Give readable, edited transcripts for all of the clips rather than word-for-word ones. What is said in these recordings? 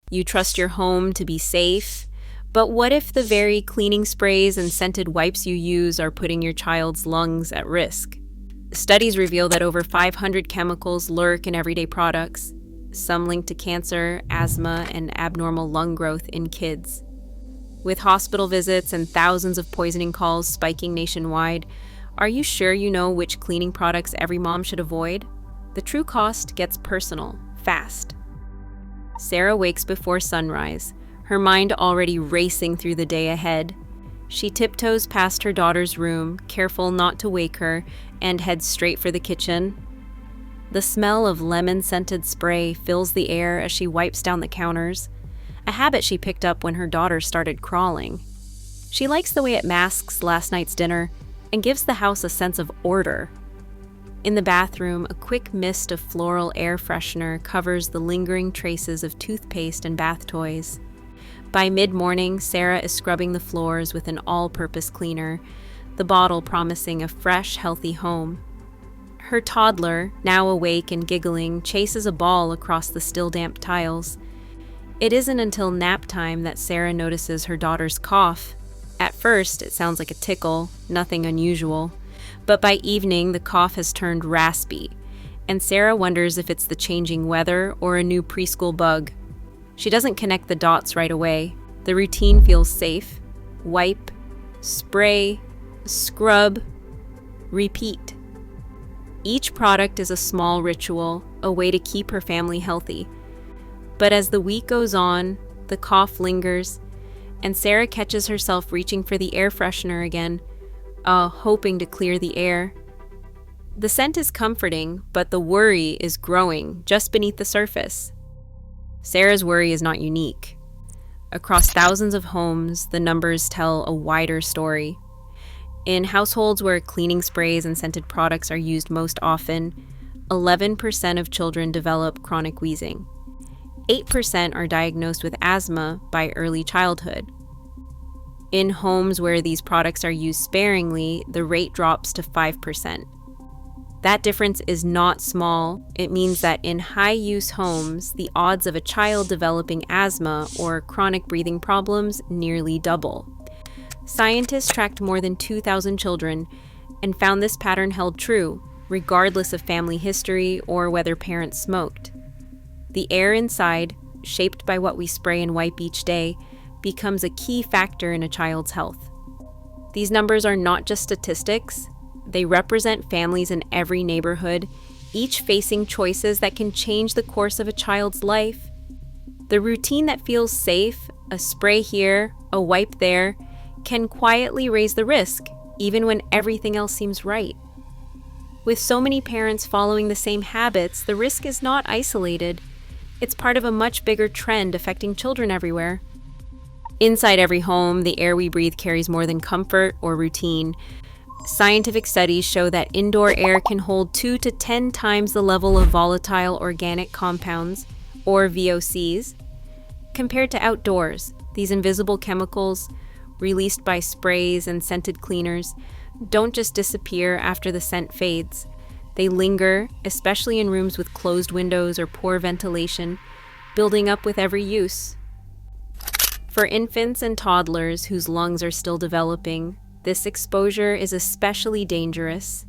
You trust your home to be safe. But what if the very cleaning sprays and scented wipes you use are putting your child's lungs at risk? Studies reveal that over 500 chemicals lurk in everyday products, some linked to cancer, asthma, and abnormal lung growth in kids. With hospital visits and thousands of poisoning calls spiking nationwide, are you sure you know which cleaning products every mom should avoid? The true cost gets personal, fast. Sarah wakes before sunrise, her mind already racing through the day ahead. She tiptoes past her daughter's room, careful not to wake her, and heads straight for the kitchen. The smell of lemon-scented spray fills the air as she wipes down the counters, a habit she picked up when her daughter started crawling. She likes the way it masks last night's dinner and gives the house a sense of order. In the bathroom, a quick mist of floral air freshener covers the lingering traces of toothpaste and bath toys. By mid-morning, Sarah is scrubbing the floors with an all-purpose cleaner, the bottle promising a fresh, healthy home. Her toddler, now awake and giggling, chases a ball across the still damp tiles. It isn't until nap time that Sarah notices her daughter's cough. At first, it sounds like a tickle, nothing unusual. But by evening, the cough has turned raspy, and Sarah wonders if it's the changing weather or a new preschool bug. She doesn't connect the dots right away. The routine feels safe. Wipe, spray, scrub, repeat. Each product is a small ritual, a way to keep her family healthy. But as the week goes on, the cough lingers, and Sarah catches herself reaching for the air freshener again, hoping to clear the air. The scent is comforting, but the worry is growing just beneath the surface. Sarah's worry is not unique. Across thousands of homes, the numbers tell a wider story. In households where cleaning sprays and scented products are used most often, 11% of children develop chronic wheezing. 8% are diagnosed with asthma by early childhood. In homes where these products are used sparingly, the rate drops to 5%. That difference is not small. It means that in high-use homes, the odds of a child developing asthma or chronic breathing problems nearly double. Scientists tracked more than 2,000 children and found this pattern held true, regardless of family history or whether parents smoked. The air inside, shaped by what we spray and wipe each day, becomes a key factor in a child's health. These numbers are not just statistics. They represent families in every neighborhood, each facing choices that can change the course of a child's life. The routine that feels safe, a spray here, a wipe there, can quietly raise the risk, even when everything else seems right. With so many parents following the same habits, the risk is not isolated. It's part of a much bigger trend affecting children everywhere. Inside every home, the air we breathe carries more than comfort or routine. Scientific studies show that indoor air can hold 2 to 10 times the level of volatile organic compounds, or VOCs, compared to outdoors. These invisible chemicals, released by sprays and scented cleaners, don't just disappear after the scent fades. They linger, especially in rooms with closed windows or poor ventilation, building up with every use. For infants and toddlers whose lungs are still developing, this exposure is especially dangerous.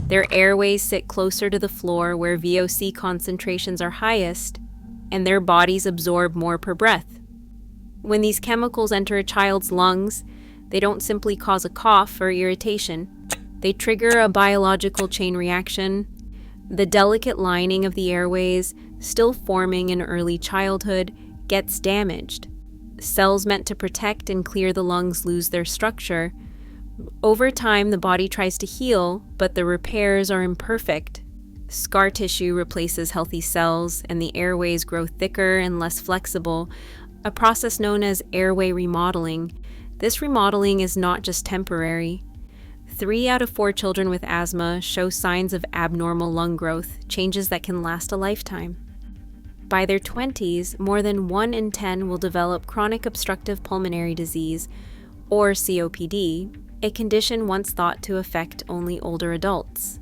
Their airways sit closer to the floor where VOC concentrations are highest, and their bodies absorb more per breath. When these chemicals enter a child's lungs, they don't simply cause a cough or irritation. They trigger a biological chain reaction. The delicate lining of the airways, still forming in early childhood, gets damaged. Cells meant to protect and clear the lungs lose their structure. Over time, the body tries to heal, but the repairs are imperfect. Scar tissue replaces healthy cells, and the airways grow thicker and less flexible, a process known as airway remodeling. This remodeling is not just temporary. 3 out of 4 children with asthma show signs of abnormal lung growth, changes that can last a lifetime. By their 20s, more than 1 in 10 will develop chronic obstructive pulmonary disease, or COPD, a condition once thought to affect only older adults.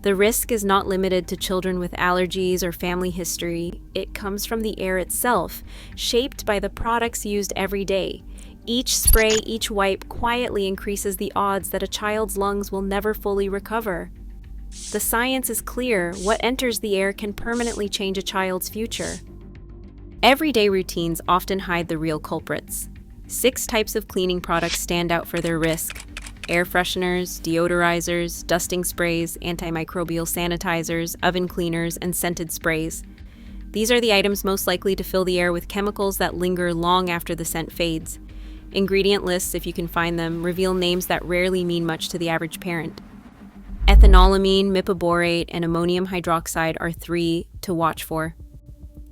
The risk is not limited to children with allergies or family history. It comes from the air itself, shaped by the products used every day. Each spray, each wipe quietly increases the odds that a child's lungs will never fully recover. The science is clear. What enters the air can permanently change a child's future. Everyday routines often hide the real culprits. 6 types of cleaning products stand out for their risk: air fresheners, deodorizers, dusting sprays, antimicrobial sanitizers, oven cleaners, and scented sprays. These are the items most likely to fill the air with chemicals that linger long after the scent fades. Ingredient lists, if you can find them, reveal names that rarely mean much to the average parent. Ethanolamine, mipaborate, and ammonium hydroxide are 3 to watch for.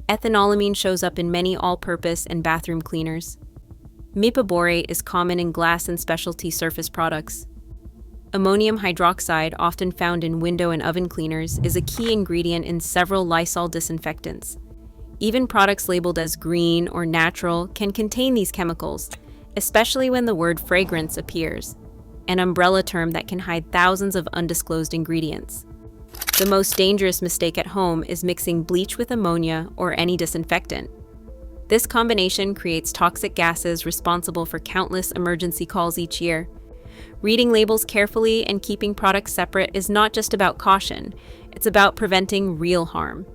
Ethanolamine shows up in many all-purpose and bathroom cleaners. Mipaborate is common in glass and specialty surface products. Ammonium hydroxide, often found in window and oven cleaners, is a key ingredient in several Lysol disinfectants. Even products labeled as green or natural can contain these chemicals, especially when the word fragrance appears, an umbrella term that can hide thousands of undisclosed ingredients. The most dangerous mistake at home is mixing bleach with ammonia or any disinfectant. This combination creates toxic gases responsible for countless emergency calls each year. Reading labels carefully and keeping products separate is not just about caution, it's about preventing real harm.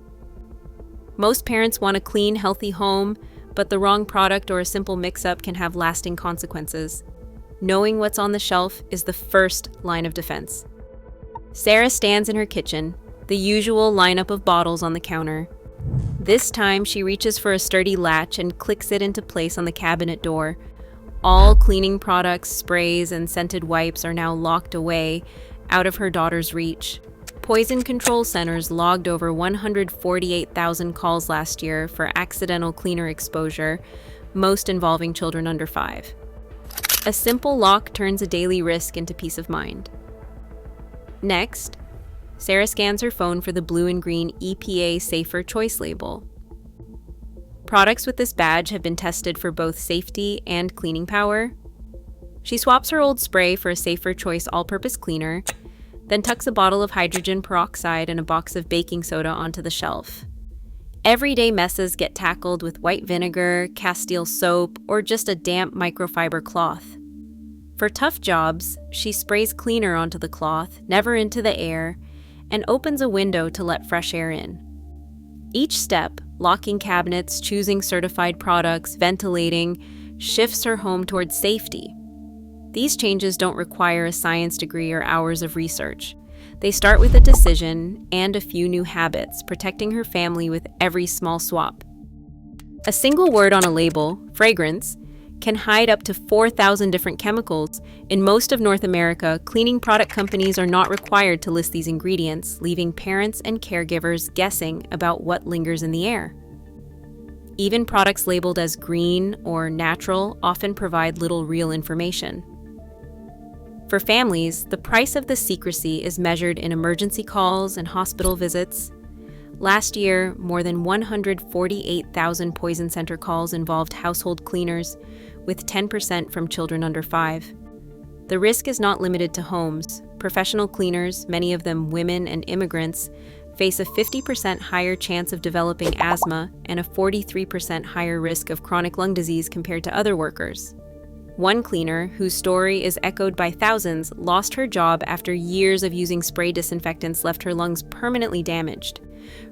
Most parents want a clean, healthy home, but the wrong product or a simple mix-up can have lasting consequences. Knowing what's on the shelf is the first line of defense. Sarah stands in her kitchen, the usual lineup of bottles on the counter. This time, she reaches for a sturdy latch and clicks it into place on the cabinet door. All cleaning products, sprays, and scented wipes are now locked away, out of her daughter's reach. Poison Control Centers logged over 148,000 calls last year for accidental cleaner exposure, most involving children under 5. A simple lock turns a daily risk into peace of mind. Next, Sarah scans her phone for the blue and green EPA Safer Choice label. Products with this badge have been tested for both safety and cleaning power. She swaps her old spray for a Safer Choice all-purpose cleaner, then tucks a bottle of hydrogen peroxide and a box of baking soda onto the shelf. Everyday messes get tackled with white vinegar, Castile soap, or just a damp microfiber cloth. For tough jobs, she sprays cleaner onto the cloth, never into the air, and opens a window to let fresh air in. Each step, locking cabinets, choosing certified products, ventilating, shifts her home towards safety. These changes don't require a science degree or hours of research. They start with a decision and a few new habits, protecting her family with every small swap. A single word on a label, fragrance, can hide up to 4,000 different chemicals. In most of North America, cleaning product companies are not required to list these ingredients, leaving parents and caregivers guessing about what lingers in the air. Even products labeled as green or natural often provide little real information. For families, the price of this secrecy is measured in emergency calls and hospital visits. Last year, more than 148,000 poison center calls involved household cleaners, with 10% from children under 5. The risk is not limited to homes. Professional cleaners, many of them women and immigrants, face a 50% higher chance of developing asthma and a 43% higher risk of chronic lung disease compared to other workers. One cleaner, whose story is echoed by thousands, lost her job after years of using spray disinfectants left her lungs permanently damaged.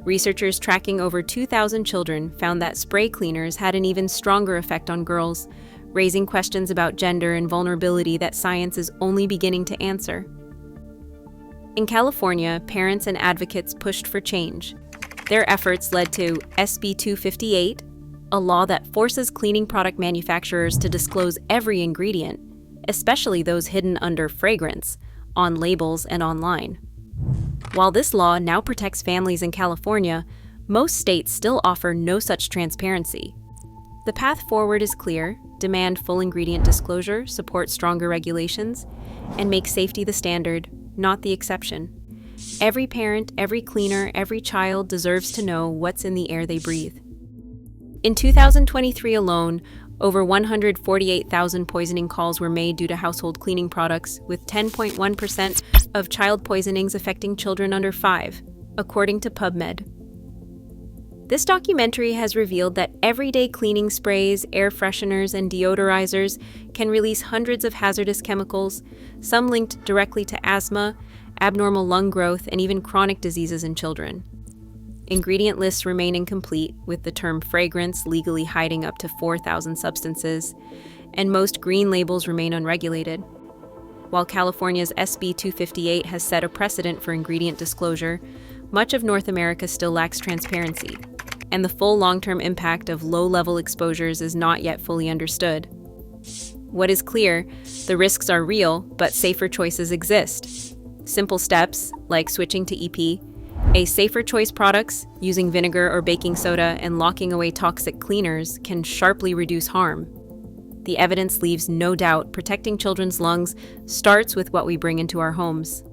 Researchers tracking over 2,000 children found that spray cleaners had an even stronger effect on girls, raising questions about gender and vulnerability that science is only beginning to answer. In California, parents and advocates pushed for change. Their efforts led to SB 258, a law that forces cleaning product manufacturers to disclose every ingredient, especially those hidden under fragrance, on labels and online. While this law now protects families in California, most states still offer no such transparency. The path forward is clear: demand full ingredient disclosure, support stronger regulations, and make safety the standard, not the exception. Every parent, every cleaner, every child deserves to know what's in the air they breathe. In 2023 alone, Over 148,000 poisoning calls were made due to household cleaning products, with 10.1% of child poisonings affecting children under 5, according to PubMed. This documentary has revealed that everyday cleaning sprays, air fresheners, and deodorizers can release hundreds of hazardous chemicals, some linked directly to asthma, abnormal lung growth, and even chronic diseases in children. Ingredient lists remain incomplete, with the term fragrance legally hiding up to 4,000 substances, and most green labels remain unregulated. While California's SB 258 has set a precedent for ingredient disclosure, much of North America still lacks transparency, and the full long-term impact of low-level exposures is not yet fully understood. What is clear, the risks are real, but safer choices exist. Simple steps, like switching to EPA Safer Choice products, using vinegar or baking soda, and locking away toxic cleaners can sharply reduce harm. The evidence leaves no doubt protecting children's lungs starts with what we bring into our homes.